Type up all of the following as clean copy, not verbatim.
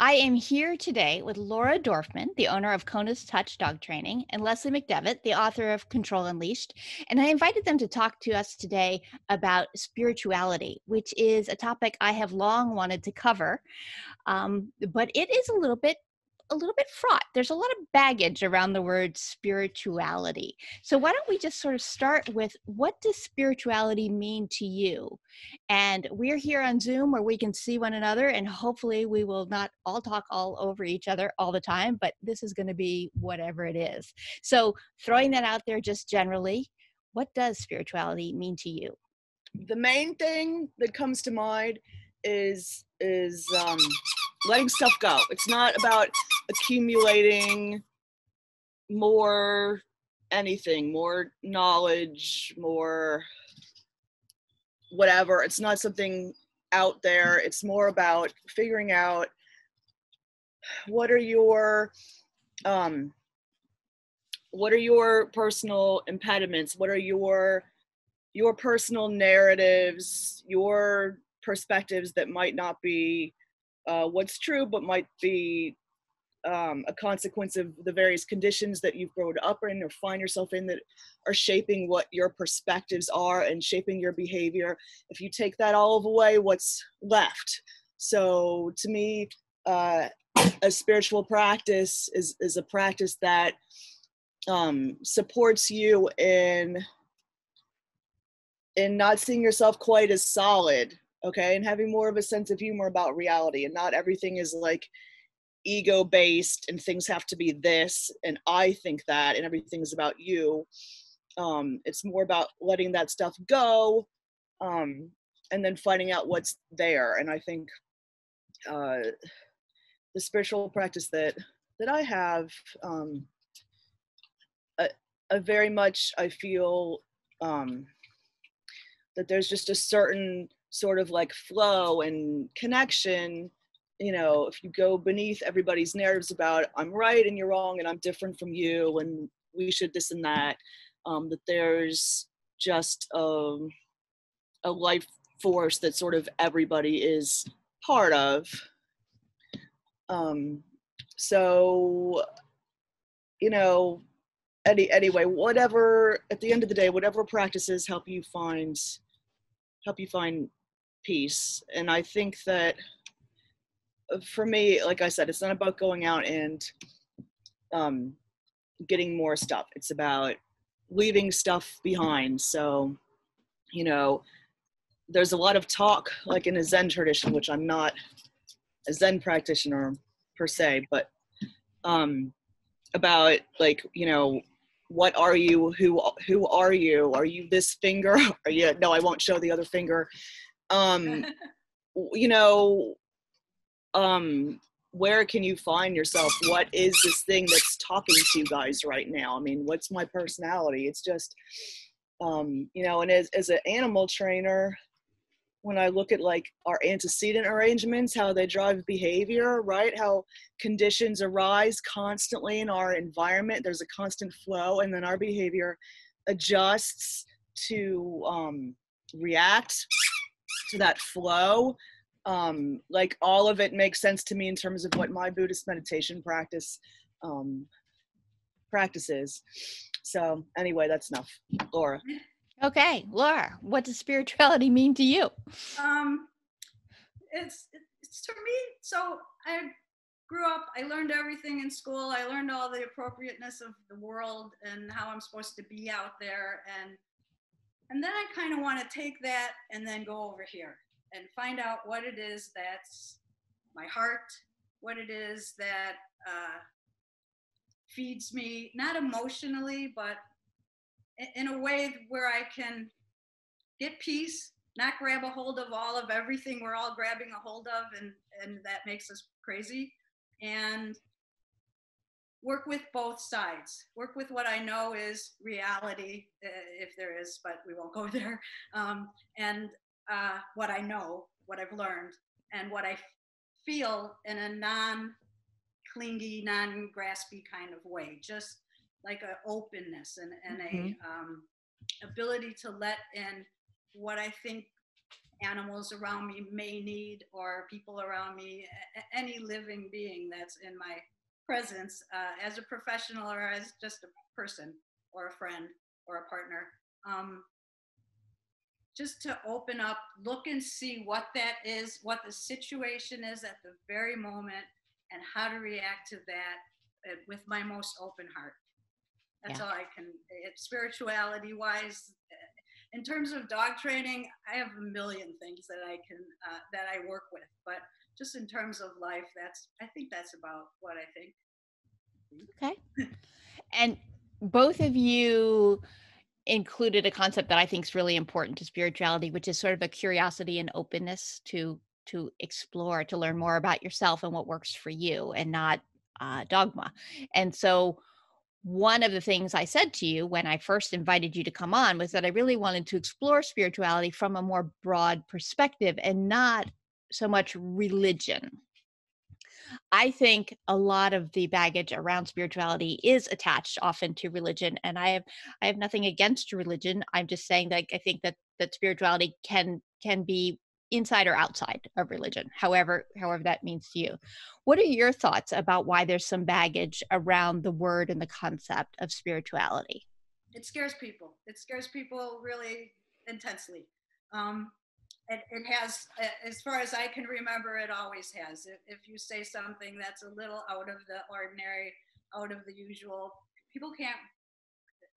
I am here today with Laura Dorfman, the owner of Kona's Touch Dog Training, and Leslie McDevitt, the author of Control Unleashed. And I invited them to talk to us today about spirituality, which is a topic I have long wanted to cover, but it is a little bit fraught. There's a lot of baggage around the word spirituality. So why don't we just sort of start with, what does spirituality mean to you? And we're here on Zoom where we can see one another, and hopefully we will not all talk all over each other all the time, but this is going to be whatever it is. So throwing that out there just generally, what does spirituality mean to you? The main thing that comes to mind is letting stuff go. It's not about accumulating more anything, more knowledge, more whatever. It's not something out there. It's more about figuring out what are your personal impediments, what are your personal narratives, your perspectives that might not be what's true, but might be a consequence of the various conditions that you've grown up in or find yourself in that are shaping what your perspectives are and shaping your behavior. If you take that all away, what's left? So to me, a spiritual practice is a practice that supports you in not seeing yourself quite as solid, okay, and having more of a sense of humor about reality, and not everything is like ego based and things have to be this and I think that and everything is about you. It's more about letting that stuff go, and then finding out what's there. And I think the spiritual practice that I have, a very much, I feel that there's just a certain sort of like flow and connection. You know, if you go beneath everybody's narratives about I'm right and you're wrong and I'm different from you and we should this and that, that there's just a life force that sort of everybody is part of. So, you know, anyway, whatever, at the end of the day, whatever practices help you find peace. And I think that for me, like I said, it's not about going out and getting more stuff. It's about leaving stuff behind. So, you know, there's a lot of talk, like in a Zen tradition, which I'm not a Zen practitioner per se, but about, like, you know, what are you? Who are you? Are you this finger? Are you? No, I won't show the other finger. You know, where can you find yourself? What is this thing that's talking to you guys right now? I mean, what's my personality? It's just, you know, and as an animal trainer, when I look at like our antecedent arrangements, how they drive behavior, right? How conditions arise constantly in our environment. There's a constant flow, and then our behavior adjusts to react to that flow. Like all of it makes sense to me in terms of what my Buddhist meditation practices. So anyway, that's enough. Laura. Okay, Laura, what does spirituality mean to you? It's to me, so I grew up, I learned everything in school. I learned all the appropriateness of the world and how I'm supposed to be out there. And then I kind of want to take that and then go over here and find out what it is that's my heart, what it is that feeds me, not emotionally, but in a way where I can get peace, not grab a hold of all of everything we're all grabbing a hold of, and that makes us crazy, and work with both sides, work with what I know is reality, if there is, but we won't go there, and what I know, what I've learned, and what I feel in a non-clingy, non-graspy kind of way, just like an openness and a ability to let in what I think animals around me may need, or people around me, any living being that's in my presence, as a professional or as just a person or a friend or a partner. Just to open up, look and see what that is, what the situation is at the very moment, and how to react to that with my most open heart. That's all I can. Spirituality wise, in terms of dog training, I have a million things that I can that I work with, but just in terms of life, I think that's about what I think. Okay. And both of you included a concept that I think is really important to spirituality, which is sort of a curiosity and openness to explore, to learn more about yourself and what works for you, and not dogma. And so one of the things I said to you when I first invited you to come on was that I really wanted to explore spirituality from a more broad perspective and not so much religion. I think a lot of the baggage around spirituality is attached often to religion, and I have nothing against religion. I'm just saying that I think that spirituality can be inside or outside of religion, however that means to you. What are your thoughts about why there's some baggage around the word and the concept of spirituality? It scares people. It scares people really intensely. It has, as far as I can remember, it always has. If you say something that's a little out of the ordinary, out of the usual,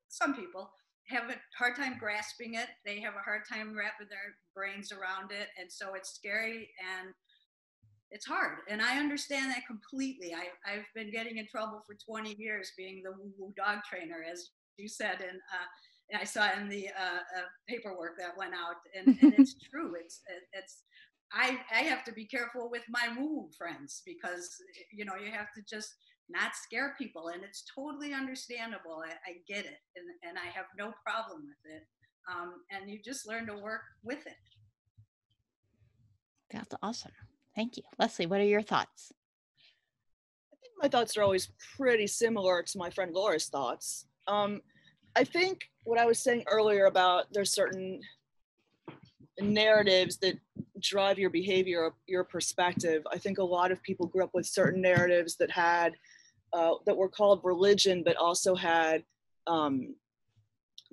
some people have a hard time grasping it. They have a hard time wrapping their brains around it. And so it's scary and it's hard. And I understand that completely. I've been getting in trouble for 20 years being the woo-woo dog trainer, as you said, and I saw in the paperwork that went out, and it's true. I have to be careful with my woo friends because you have to just not scare people, and it's totally understandable. I get it, and I have no problem with it. And you just learn to work with it. That's awesome. Thank you. Leslie, what are your thoughts? I think my thoughts are always pretty similar to my friend Laura's thoughts. I think what I was saying earlier about there's certain narratives that drive your behavior, your perspective. I think a lot of people grew up with certain narratives that had, that were called religion, but also had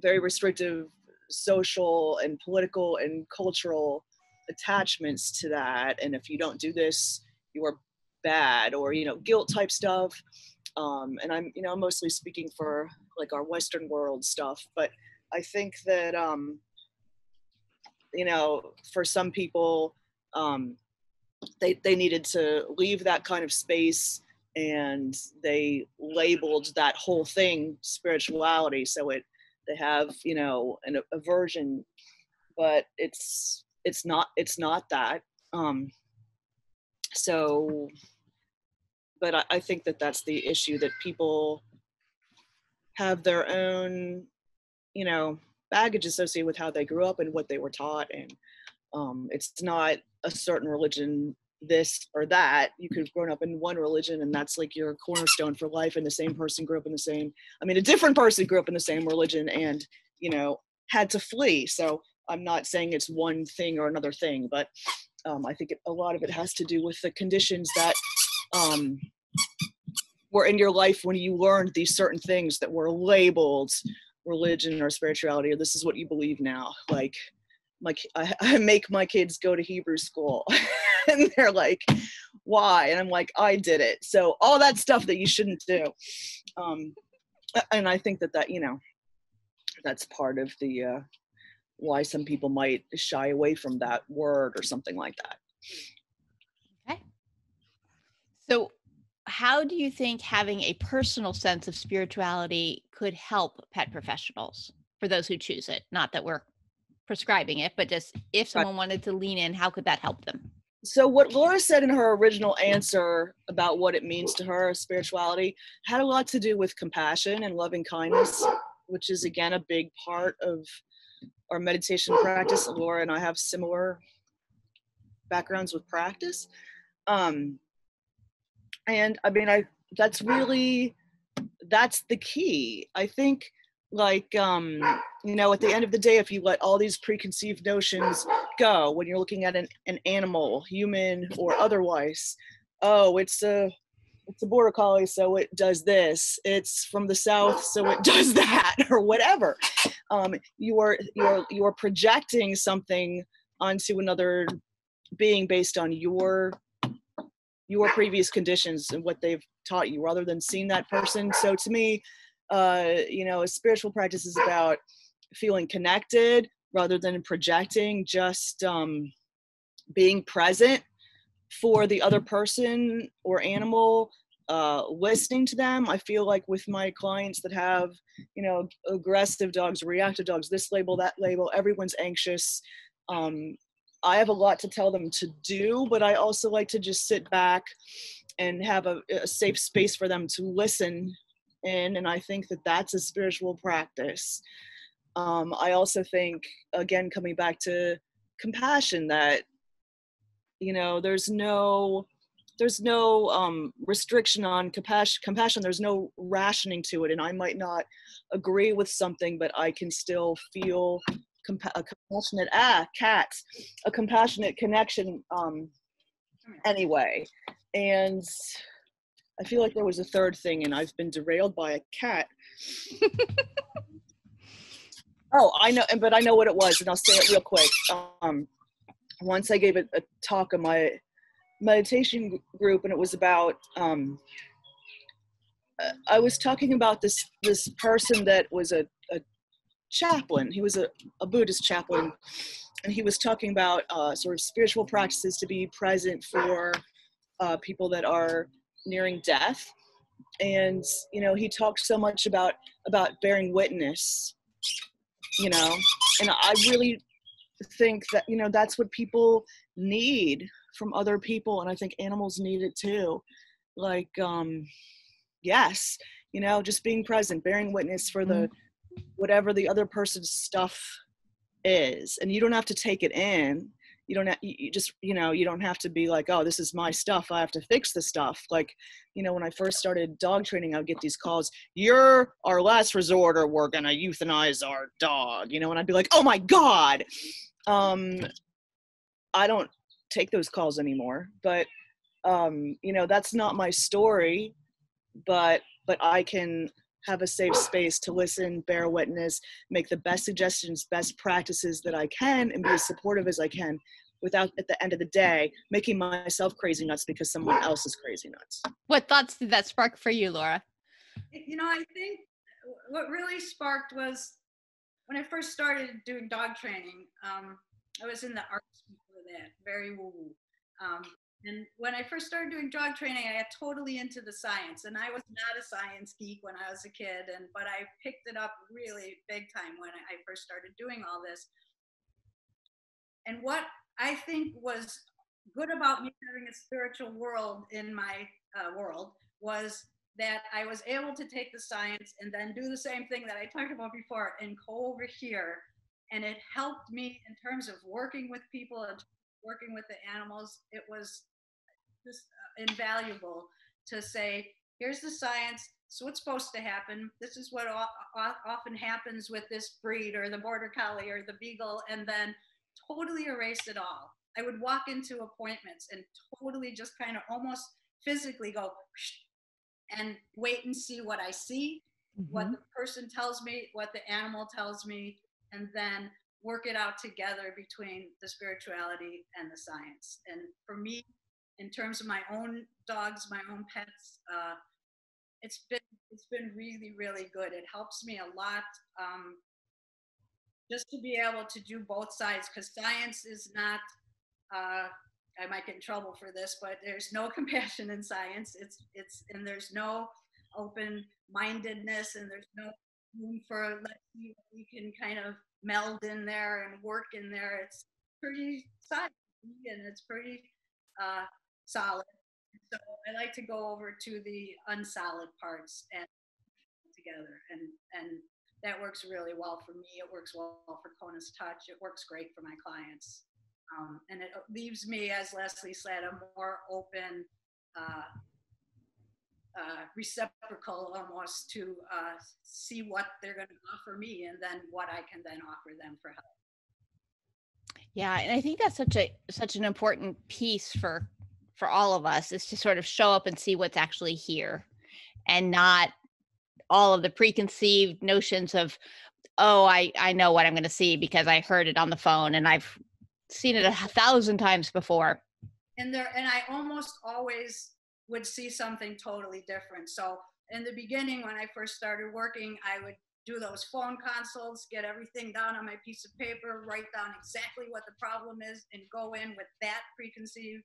very restrictive social and political and cultural attachments to that. And if you don't do this, you are bad, or, guilt type stuff. And I'm, mostly speaking for like our Western world stuff, but I think that, for some people, they needed to leave that kind of space, and they labeled that whole thing spirituality. So they have, an aversion, but it's not that. So, but I think that that's the issue, that people have their own, baggage associated with how they grew up and what they were taught. And it's not a certain religion, this or that. You could have grown up in one religion and that's like your cornerstone for life, and the same person grew up in a different person grew up in the same religion and, had to flee. So I'm not saying it's one thing or another thing, but I think a lot of it has to do with the conditions that were in your life when you learned these certain things that were labeled religion or spirituality, or this is what you believe now. Like, I make my kids go to Hebrew school and they're like, why? And I'm like, I did it. So all that stuff that you shouldn't do. And I think that that's part of the why some people might shy away from that word or something like that. Okay. So how do you think having a personal sense of spirituality could help pet professionals, for those who choose it? Not that we're prescribing it, but just if someone wanted to lean in, how could that help them? So what Laura said in her original answer about what it means to her, spirituality, had a lot to do with compassion and loving kindness, which is, again, a big part of our meditation practice. Laura and I have similar backgrounds with practice. And I mean, that's the key. I think like, you know, at the end of the day, if you let all these preconceived notions go when you're looking at an animal, human or otherwise, oh, it's a border collie, so it does this. It's from the South, so it does that, or whatever. You are projecting something onto another being based on your previous conditions and what they've taught you, rather than seeing that person. So to me, you know, a spiritual practice is about feeling connected rather than projecting. Just being present for the other person or animal, listening to them. I feel like with my clients that have, you know, aggressive dogs, reactive dogs, this label, that label, everyone's anxious. I have a lot to tell them to do, but I also like to just sit back and have a safe space for them to listen in. And I think that that's a spiritual practice. I also think, again, coming back to compassion, that, you know, there's no restriction on compassion. There's no rationing to it. And I might not agree with something, but I can still feel a compassionate connection anyway. And I feel like there was a third thing, and I've been derailed by a cat. Oh, I know, but I know what it was, and I'll say it real quick. Once I gave a talk on my meditation group, and it was about, I was talking about this person that was a chaplain. He was a Buddhist chaplain, and he was talking about sort of spiritual practices to be present for people that are nearing death. And, you know, he talked so much about bearing witness, you know, and I really think that, you know, that's what people need from other people. And I think animals need it too. Like, yes, you know, just being present, bearing witness for the, whatever the other person's stuff is. And you don't have to take it in. You don't have, you just, you know, you don't have to be like, oh, this is my stuff, I have to fix the stuff. Like, you know, when I first started dog training, I would get these calls, you're our last resort, or we're gonna euthanize our dog, you know, and I'd be like, oh my God. I don't take those calls anymore, but you know, that's not my story, but I can have a safe space to listen, bear witness, make the best suggestions, best practices that I can, and be as supportive as I can, without, at the end of the day, making myself crazy nuts because someone else is crazy nuts. What thoughts did that spark for you, Laura? You know, I think what really sparked was when I first started doing dog training. I was in the arts before that, very woo-woo. And when I first started doing dog training, I got totally into the science, and I was not a science geek when I was a kid, but I picked it up really big time when I first started doing all this. And what I think was good about me having a spiritual world in my world was that I was able to take the science and then do the same thing that I talked about before and go over here. And it helped me in terms of working with people and working with the animals. It was just invaluable to say, here's the science, so what's supposed to happen. This is what often happens with this breed, or the border collie or the beagle, and then totally erase it all. I would walk into appointments and totally just kind of almost physically go and wait and see what I see, what the person tells me, what the animal tells me, and then work it out together between the spirituality and the science. And for me, in terms of my own dogs, my own pets, it's been really, really good. It helps me a lot, just to be able to do both sides, because science is not, I might get in trouble for this, but there's no compassion in science. It's and there's no open-mindedness, and there's no room for, let's see what we can kind of meld in there and work in there. It's pretty solid, and it's pretty solid. So I like to go over to the unsolid parts and together, and that works really well for me. It works well for Kona's Touch. It works great for my clients. And it leaves me, as Leslie said, a more open reciprocal almost to see what they're going to offer me and then what I can then offer them for help. Yeah, and I think that's such an important piece for all of us, is to sort of show up and see what's actually here, and not all of the preconceived notions of, oh, I know what I'm going to see because I heard it on the phone and I've seen it 1,000 times before. And I almost always would see something totally different. So in the beginning, when I first started working, I would do those phone consults, get everything down on my piece of paper, write down exactly what the problem is, and go in with that preconceived.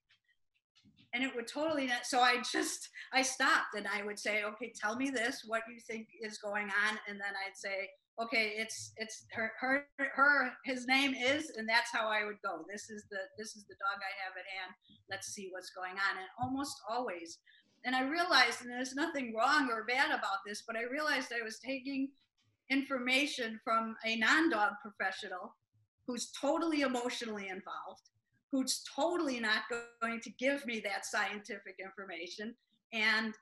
And it would totally not. So I stopped and I would say, okay, tell me this, what you think is going on. And then I'd say, okay, it's his name is, and that's how I would go. This is the dog I have at hand. Let's see what's going on. And almost always, and I realized, and there's nothing wrong or bad about this, but I realized I was taking information from a non-dog professional who's totally emotionally involved, who's totally not going to give me that scientific information. And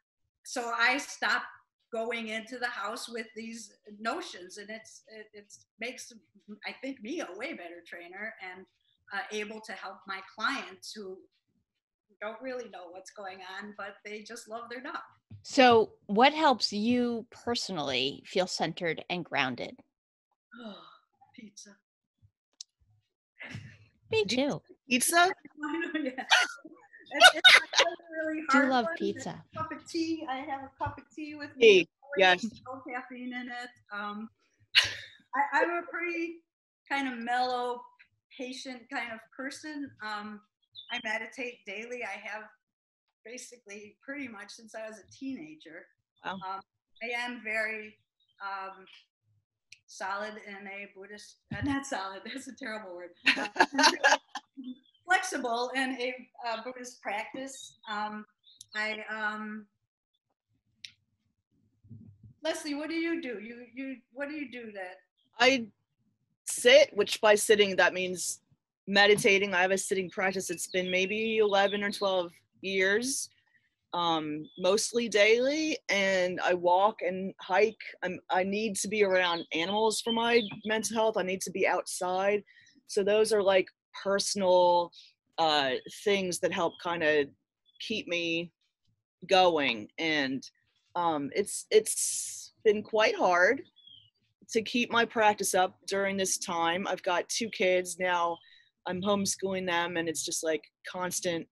so I stopped going into the house with these notions, and it makes, I think, me a way better trainer and able to help my clients who don't really know what's going on, but they just love their dog. So what helps you personally feel centered and grounded? Oh, pizza. Me too. Pizza? Yeah. It's really Do hard love one. pizza. A cup of tea. I have a cup of tea with me. Yes. No caffeine in it. I'm a pretty kind of mellow, patient kind of person. I meditate daily. I have basically pretty much since I was a teenager. Wow. I am very solid in a Buddhist, not solid, that's a terrible word. Flexible in a Buddhist practice. Leslie, what do you do? What do you do that? I sit, which by sitting, that means meditating. I have a sitting practice. It's been maybe 11 or 12 years, mostly daily. And I walk and hike. I need to be around animals for my mental health. I need to be outside. So those are like personal things that help kind of keep me going. And it's been quite hard to keep my practice up during this time. I've got 2 kids now. I'm homeschooling them, and it's just like constant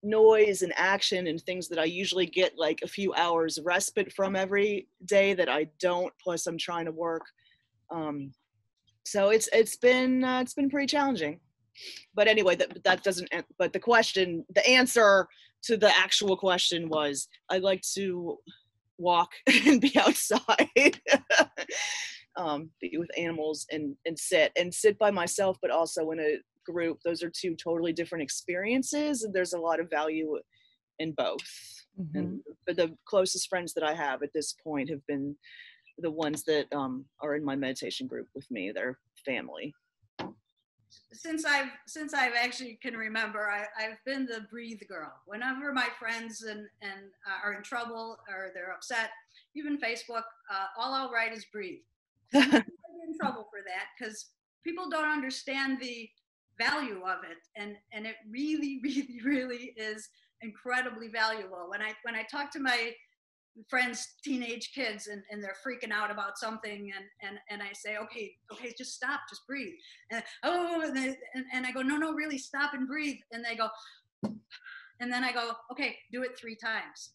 noise and action and things that I usually get like a few hours respite from every day that I don't. Plus, I'm trying to work. So it's been pretty challenging. But anyway, that doesn't. But the answer to the actual question was, I like to walk and be outside, be with animals and sit by myself, but also in a group. Those are 2 totally different experiences, and there's a lot of value in both. Mm-hmm. And the closest friends that I have at this point have been the ones that are in my meditation group with me. They're family. Since I've actually can remember, I've been the breathe girl. Whenever my friends and are in trouble or they're upset, even Facebook, all I'll write is breathe. I'm not in trouble for that because people don't understand the value of it, and it really, really, really is incredibly valuable. When I talk to my friends, teenage kids, and they're freaking out about something, and I say, okay, just stop, just breathe. And and I go, no, really stop and breathe. And they go, and then I go, okay, do it 3 times.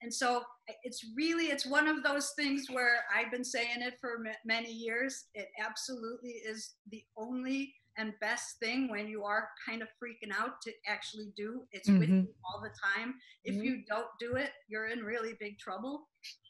And so it's one of those things where I've been saying it for many years. It absolutely is the only and best thing when you are kind of freaking out to actually do. It's with you all the time. If you don't do it, you're in really big trouble.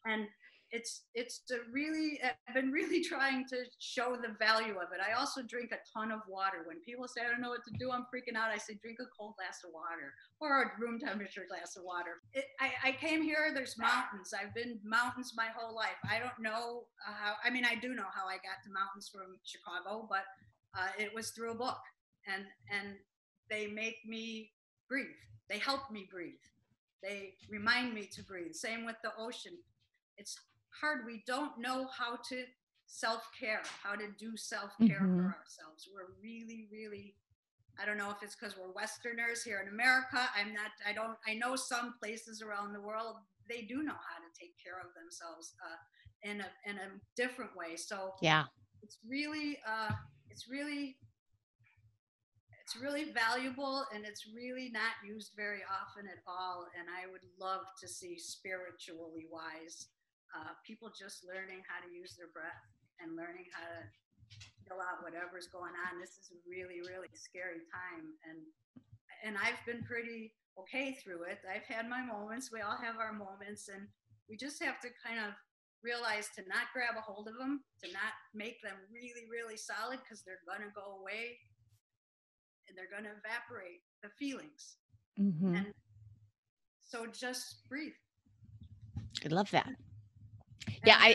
And I've been really trying to show the value of it. I also drink a ton of water. When people say, I don't know what to do, I'm freaking out, I say, drink a cold glass of water or a room temperature glass of water. I came here, there's mountains. I've been mountains my whole life. I don't know I do know how I got to mountains from Chicago, but it was through a book, and they make me breathe. They help me breathe. They remind me to breathe. Same with the ocean. It's hard. We don't know how to self-care, how to do self-care for ourselves. We're really, really, I don't know if it's because we're Westerners here in America. I know some places around the world, they do know how to take care of themselves in a different way. So yeah, it's really valuable, and it's really not used very often at all. And I would love to see, spiritually wise, people just learning how to use their breath and learning how to fill out whatever's going on. This is a really, really scary time, and I've been pretty okay through it. I've had my moments. We all have our moments, and we just have to kind of realize to not grab a hold of them, to not make them really, really solid, because they're going to go away and they're going to evaporate, the feelings. And so just breathe. I love that. Yeah,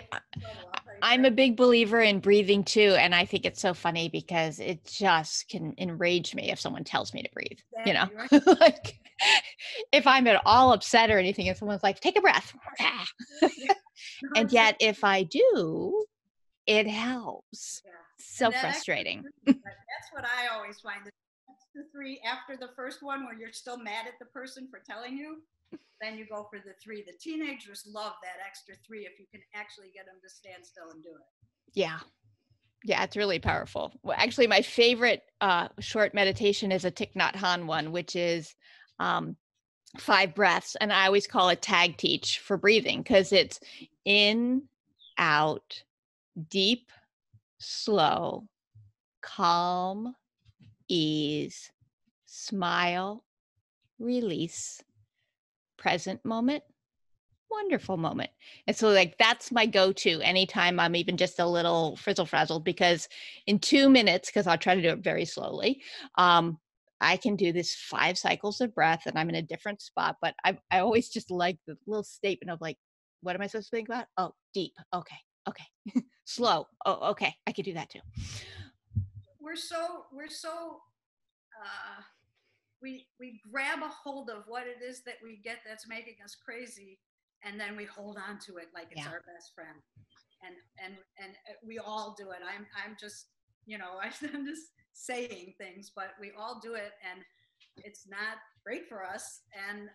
I'm a big believer in breathing too. And I think it's so funny because it just can enrage me if someone tells me to breathe, you know, like if I'm at all upset or anything and someone's like, take a breath. And yet if I do, it helps. Yeah. So frustrating. That's what I always find. The 3 after the first one, where you're still mad at the person for telling you, then you go for the 3. The teenagers love that extra 3 if you can actually get them to stand still and do it. Yeah. Yeah, it's really powerful. Well, actually, my favorite short meditation is a Thich Nhat Hanh one, which is 5 breaths. And I always call it tag teach for breathing, because it's in, out, deep, slow, calm, ease, smile, release, present moment, wonderful moment. And so like that's my go-to anytime I'm even just a little frizzle frazzled, because in 2 minutes, because I'll try to do it very slowly, I can do this 5 cycles of breath and I'm in a different spot. But I always just like the little statement of like, what am I supposed to think about? Oh, deep. Okay. Slow. Oh, okay. I could do that too. We grab a hold of what it is that we get that's making us crazy, and then we hold on to it like it's our best friend. And we all do it. I'm just, you know, I'm just saying things, but we all do it, and it's not great for us. And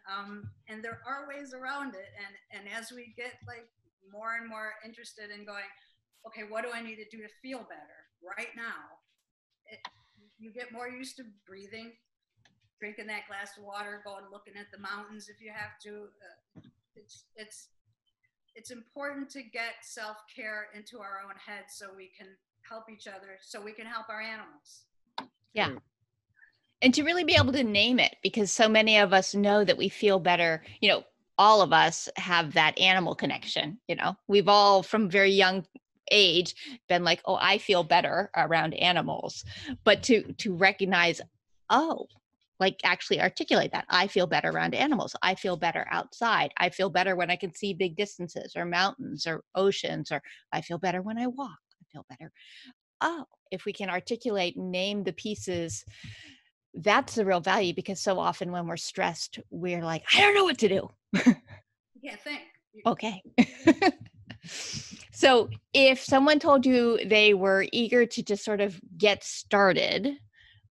there are ways around it. And as we get like more and more interested in going, okay, what do I need to do to feel better right now? You get more used to breathing, drinking that glass of water, going looking at the mountains if you have to. It's important to get self-care into our own heads so we can help each other, so we can help our animals. Yeah. And to really be able to name it, because so many of us know that we feel better. You know, all of us have that animal connection. You know, we've all from very young age been like, oh, I feel better around animals. But to recognize, oh, like actually articulate that. I feel better around animals. I feel better outside. I feel better when I can see big distances or mountains or oceans, or I feel better when I walk. I feel better. Oh, if we can articulate and name the pieces, that's the real value, because so often when we're stressed, we're like, I don't know what to do. You can't think. Okay. So if someone told you they were eager to just sort of get started,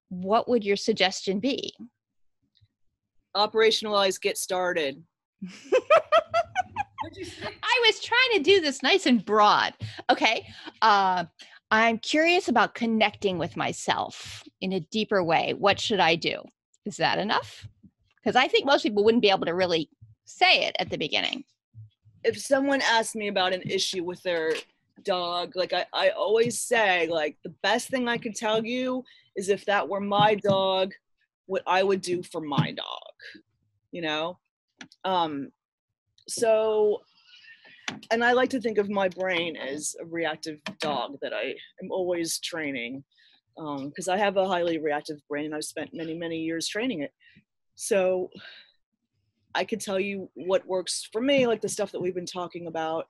what would your suggestion be? Operationalize, get started. What'd you say? I was trying to do this nice and broad. Okay. I'm curious about connecting with myself in a deeper way. What should I do? Is that enough? Because I think most people wouldn't be able to really say it at the beginning. If someone asks me about an issue with their dog, like I always say, like, the best thing I could tell you is if that were my dog, what I would do for my dog, you know? So, and I like to think of my brain as a reactive dog that I am always training, because I have a highly reactive brain and I've spent many, many years training it. So I could tell you what works for me, like the stuff that we've been talking about.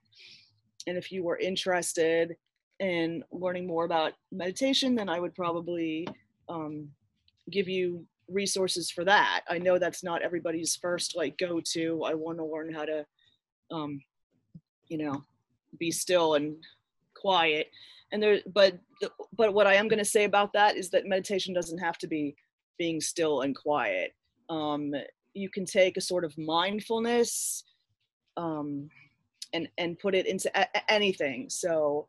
And if you were interested in learning more about meditation, then I would probably give you resources for that. I know that's not everybody's first like go to. I want to learn how to, you know, be still and quiet. And there, but what I am going to say about that is that meditation doesn't have to be being still and quiet. You can take a sort of mindfulness and put it into anything. So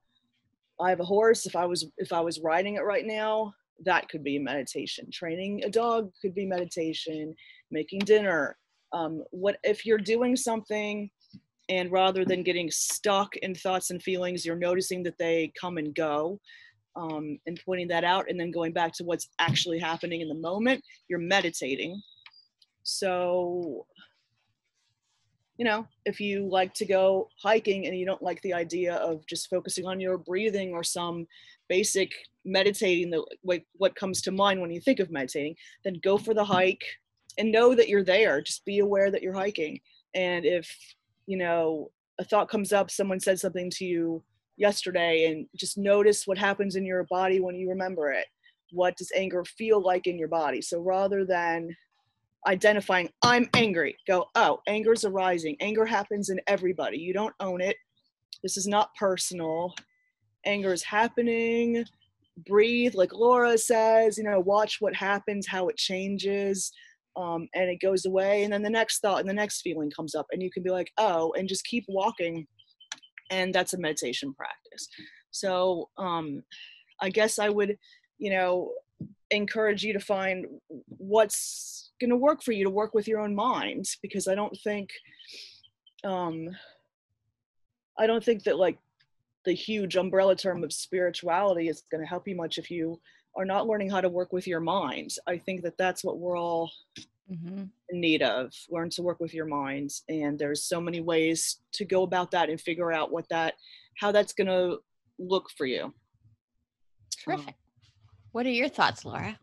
I have a horse. If I was riding it right now, that could be meditation. Training a dog could be meditation. Making dinner. What if you're doing something, and rather than getting stuck in thoughts and feelings, you're noticing that they come and go, and pointing that out, and then going back to what's actually happening in the moment, you're meditating. So, you know, if you like to go hiking and you don't like the idea of just focusing on your breathing or some basic meditating, what comes to mind when you think of meditating, then go for the hike and know that you're there. Just be aware that you're hiking. And if, you know, a thought comes up, someone said something to you yesterday, and just notice what happens in your body when you remember it. What does anger feel like in your body? So rather than identifying, I'm angry, go, oh, anger is arising. Anger happens in everybody. You don't own it. This is not personal. Anger is happening. Breathe, like Laura says, you know, watch what happens, how it changes. And it goes away, and then the next thought and the next feeling comes up, and you can be like, oh, and just keep walking. And that's a meditation practice. So I guess I would, you know, encourage you to find what's going to work for you, to work with your own mind, because I don't think that like the huge umbrella term of spirituality is going to help you much if you are not learning how to work with your mind. I think that that's what we're all in need of. Learn to work with your mind. And there's so many ways to go about that and figure out how that's going to look for you. Terrific. What are your thoughts, Laura,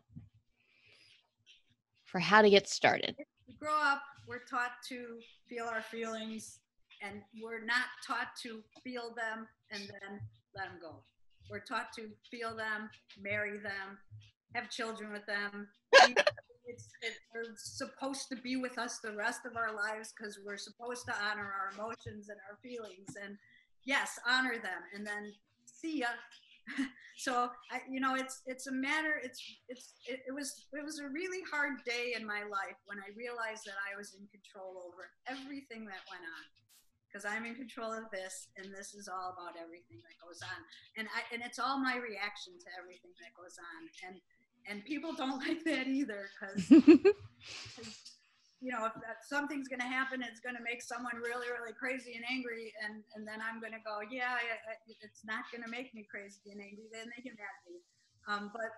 for how to get started? We grow up, we're taught to feel our feelings, and we're not taught to feel them and then let them go. We're taught to feel them, marry them, have children with them. They're supposed to be with us the rest of our lives because we're supposed to honor our emotions and our feelings. And yes, honor them, and then see ya. So it's a matter. It was a really hard day in my life when I realized that I was in control over everything that went on. Because I'm in control of this, and this is all about everything that goes on, and it's all my reaction to everything that goes on, and people don't like that either, because you know, if something's going to happen, it's going to make someone really, really crazy and angry, and then I'm going to go, yeah, it's not going to make me crazy and angry. Then they get mad at me, but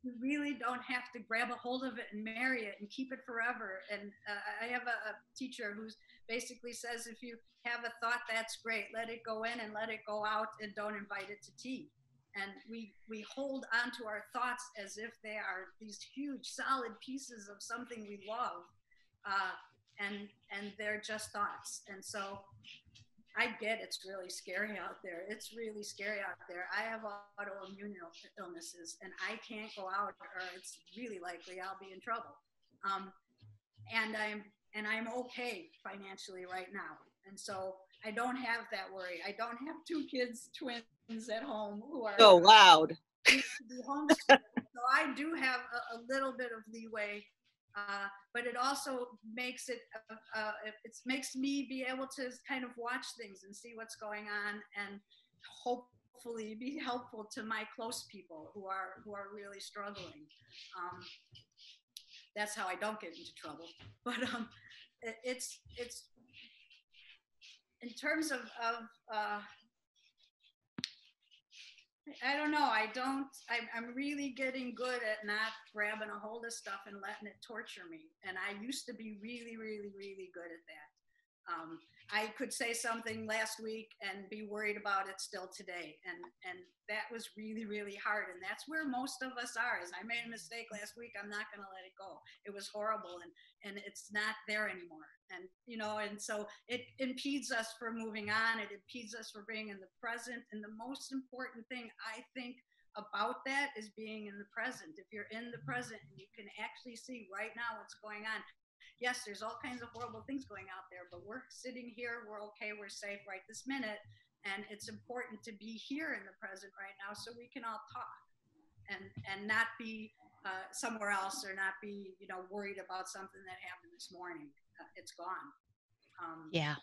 you really don't have to grab a hold of it and marry it and keep it forever. And I have a teacher who basically says, if you have a thought, that's great. Let it go in and let it go out, and don't invite it to tea. And we hold on to our thoughts as if they are these huge, solid pieces of something we love. And they're just thoughts. And so I get it's really scary out there. It's really scary out there. I have autoimmune illnesses, and I can't go out, or it's really likely I'll be in trouble. And I'm okay financially right now. And so I don't have that worry. I don't have 2 kids, twins at home who are so loud. Homeschooled. So I do have a little bit of leeway. But it also makes it makes me be able to kind of watch things and see what's going on, and hopefully be helpful to my close people who are really struggling. That's how I don't get into trouble. But it's in terms of I don't know. I'm really getting good at not grabbing a hold of stuff and letting it torture me. And I used to be really, really, really good at that. I could say something last week and be worried about it still today. And that was really, really hard. And that's where most of us are. Is I made a mistake last week. I'm not going to let it go. It was horrible. And it's not there anymore. And, you know, and so it impedes us from moving on. It impedes us from being in the present. And the most important thing, I think, about that is being in the present. If you're in the present and you can actually see right now what's going on. Yes, there's all kinds of horrible things going out there, but we're sitting here, we're okay, we're safe right this minute. And it's important to be here in the present right now so we can all talk and not be somewhere else, or not be, you know, worried about something that happened this morning. It's gone. Yeah.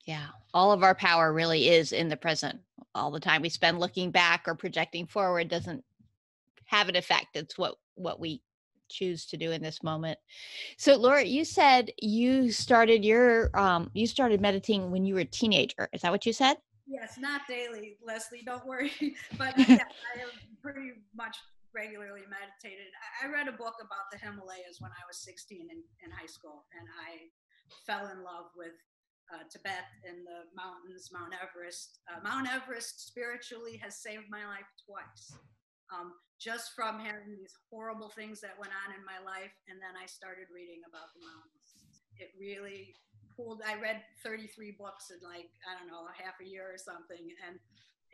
Yeah. All of our power really is in the present. All the time we spend looking back or projecting forward doesn't have an effect. It's what we choose to do in this moment. So Laura, you said you started you started meditating when you were a teenager. Is that what you said? Yes, not daily, Leslie, don't worry. But yeah, I have pretty much regularly meditated. I read a book about the Himalayas when I was 16 in high school, and I fell in love with Tibet and the mountains, Mount Everest. Mount Everest spiritually has saved my life twice. Just from having these horrible things that went on in my life, and then I started reading about the mountains. It really I read 33 books in, like, I don't know, half a year or something, and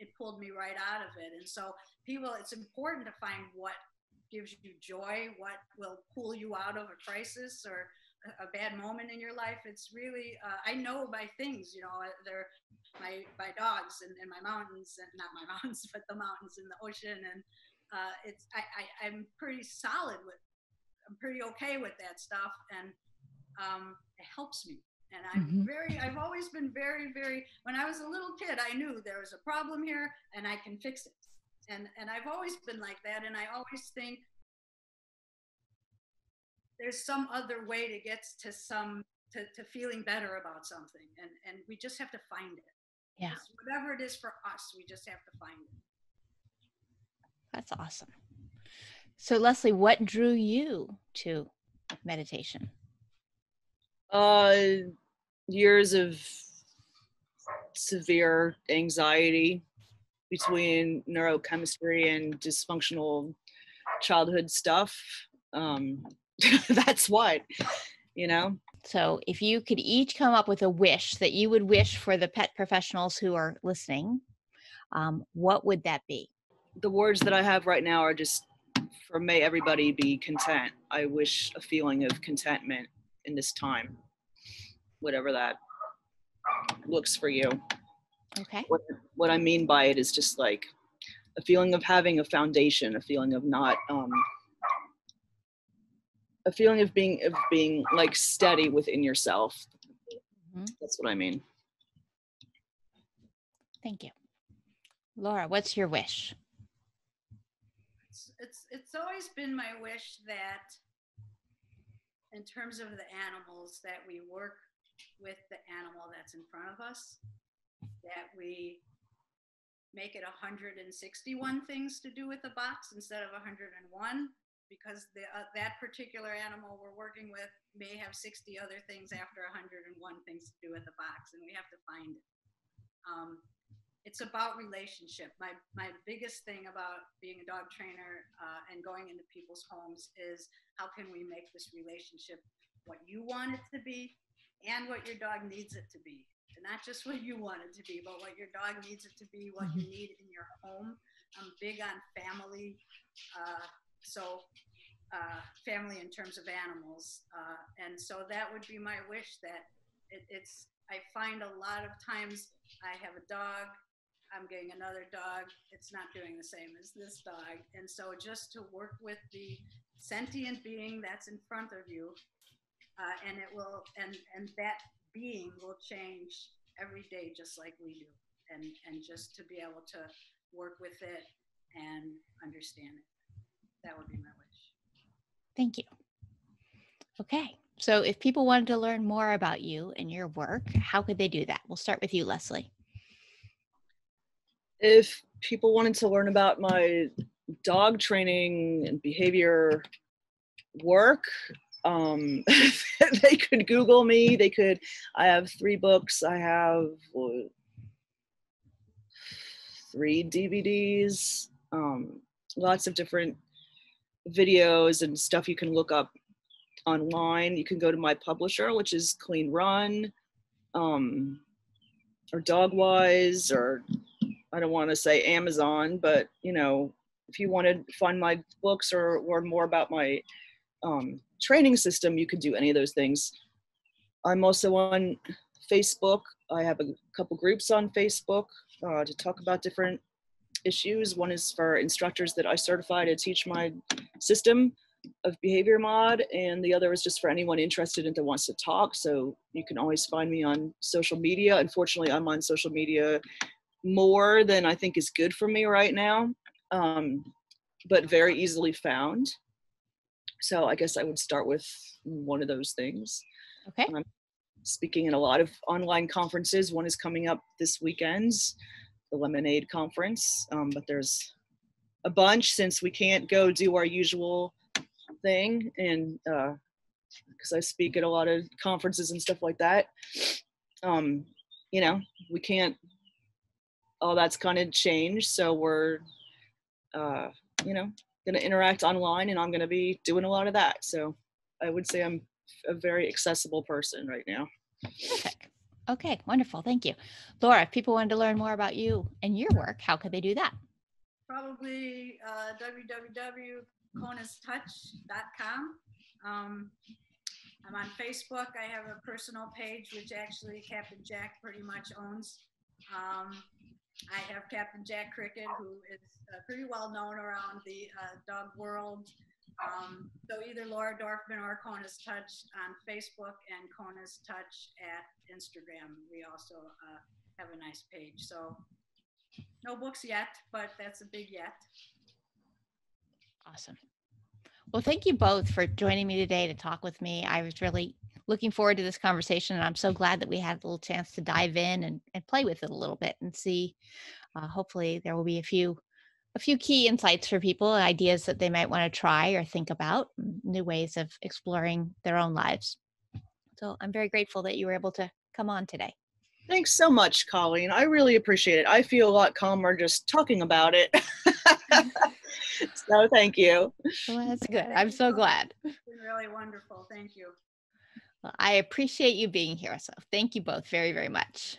it pulled me right out of it. And so it's important to find what gives you joy, what will pull you out of a crisis or a bad moment in your life. It's really, I know by things, you know, they're my dogs and my mountains, and not my mountains, but the mountains and the ocean. And I'm pretty solid with, I'm pretty okay with that stuff. And it helps me. And I've always been very, very, when I was a little kid, I knew there was a problem here and I can fix it. And I've always been like that. And I always think there's some other way to get to to feeling better about something. And we just have to find it. Yeah. Just whatever it is for us, we just have to find it. That's awesome. So Leslie, what drew you to meditation? Years of severe anxiety between neurochemistry and dysfunctional childhood stuff. That's what, you know. So if you could each come up with a wish that you would wish for the pet professionals who are listening, what would that be? The words that I have right now are just for may everybody be content. I wish a feeling of contentment in this time, whatever that looks for you. Okay. What I mean by it is just like a feeling of having a foundation, a feeling of not, a feeling of being like steady within yourself. That's what I mean. Thank you. Laura, what's your wish? It's always been my wish that in terms of the animals, that we work with the animal that's in front of us, that we make it 161 things to do with the box instead of 101, because that particular animal we're working with may have 60 other things after 101 things to do with the box, and we have to find it. It's about relationship. My biggest thing about being a dog trainer and going into people's homes is how can we make this relationship what you want it to be and what your dog needs it to be. And not just what you want it to be, but what your dog needs it to be, what you need in your home. I'm big on family. Family in terms of animals. And so that would be my wish, that I find a lot of times I have a dog, I'm getting another dog, it's not doing the same as this dog. And so just to work with the sentient being that's in front of you, and it will, and that being will change every day just like we do. And just to be able to work with it and understand it. That would be my wish. Thank you. Okay. So if people wanted to learn more about you and your work, how could they do that? We'll start with you, Leslie. If people wanted to learn about my dog training and behavior work, they could Google me. I have 3 books. I have 3 DVDs, lots of different videos and stuff you can look up online. You can go to my publisher, which is Clean Run, or Dogwise, or I don't want to say Amazon, but you know, if you want to find my books or learn more about my training system, you could do any of those things. I'm also on Facebook. I have a couple groups on Facebook to talk about different issues. One is for instructors that I certify to teach my system of behavior mod, and the other is just for anyone interested and that wants to talk. So you can always find me on social media. Unfortunately, I'm on social media more than I think is good for me right now, but very easily found. So I guess I would start with one of those things. Okay. I'm speaking in a lot of online conferences. One is coming up this weekend, the Lemonade Conference, but there's a bunch since we can't go do our usual thing, and because I speak at a lot of conferences and stuff like that, you know, we can't, all that's kind of changed. So we're, you know, going to interact online, and I'm going to be doing a lot of that. So I would say I'm a very accessible person right now. Perfect. Okay, wonderful. Thank you. Laura, if people wanted to learn more about you and your work, how could they do that? Probably www.conustouch.com. I'm on Facebook. I have a personal page, which actually Captain Jack pretty much owns. I have Captain Jack Cricket, who is pretty well known around the dog world. So either Laura Dorfman or Kona's Touch on Facebook and Kona's Touch at Instagram. We also have a nice page. So no books yet, but that's a big yet. Awesome. Well, thank you both for joining me today to talk with me. I was really looking forward to this conversation, and I'm so glad that we had a little chance to dive in and play with it a little bit and see. Hopefully there will be a few key insights for people, ideas that they might want to try or think about, new ways of exploring their own lives. So I'm very grateful that you were able to come on today. Thanks so much, Colleen. I really appreciate it. I feel a lot calmer just talking about it. So thank you. Well, that's good. I'm so glad. It's been really wonderful. Thank you. Well, I appreciate you being here. So thank you both very, very much.